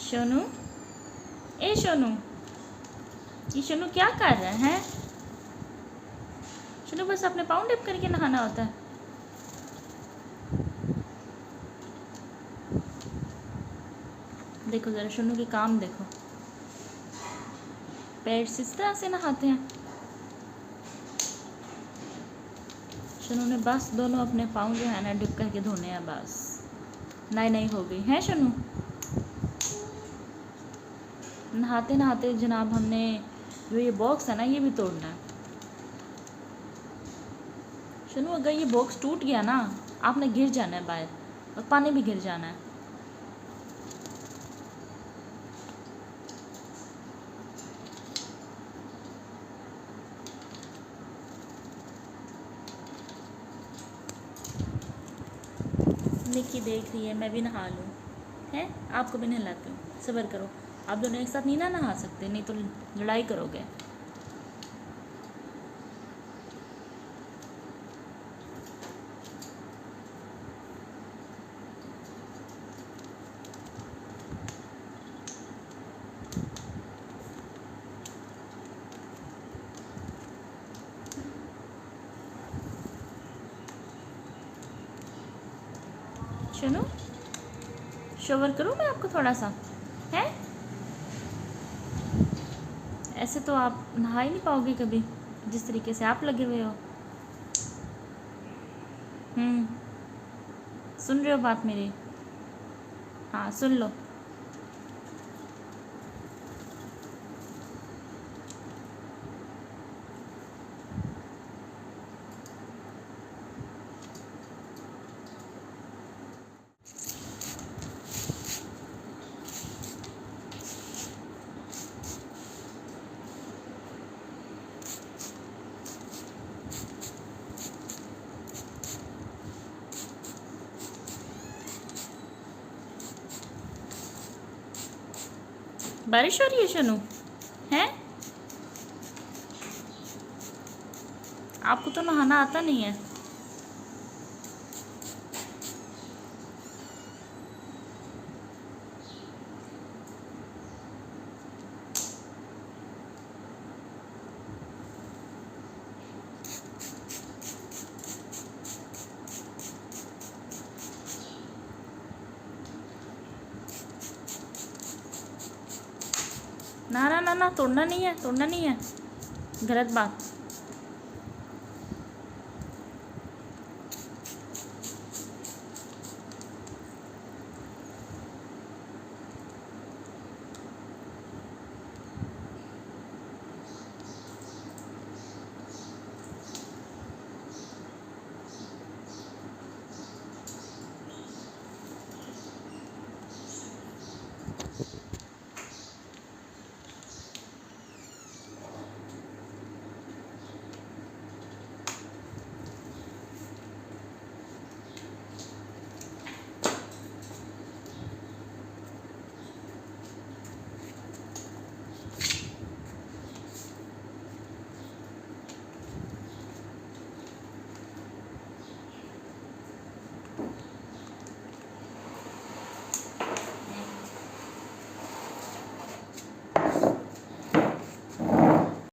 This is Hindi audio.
सोनू, ए सोनू, ये सोनू क्या कर रहा है? सोनू बस अपने पाँव डिप करके नहाना होता है। देखो ज़रा सोनू के काम देखो, पैर से इस तरह से नहाते हैं। सोनू ने बस दोनों अपने पाँव जो है ना डिप करके धोने हैं, बस नई नई हो गई है सोनू। नहाते नहाते जनाब हमने जो ये बॉक्स है ना ये भी तोड़ना है। सोनू अगर ये बॉक्स टूट गया ना आपने गिर जाना है बाहर, और पानी भी गिर जाना है। निक्की देख रही है मैं भी नहा लूँ, है आपको भी नहलाती हूँ, सब्र करो। आप दोनों एक साथ नहीं ना नहा सकते, नहीं तो लड़ाई करोगे। सुनो, शोवर करूँ मैं आपको थोड़ा सा, है ऐसे तो आप नहा ही नहीं पाओगे कभी जिस तरीके से आप लगे हुए हो। सुन रहे हो बात मेरी? हाँ सुन लो। बारिश हो रही है शनू, हैं? आपको तो नहाना आता नहीं है। ना ना ना ना, तोड़ना नहीं है, तोड़ना नहीं है, गलत बात।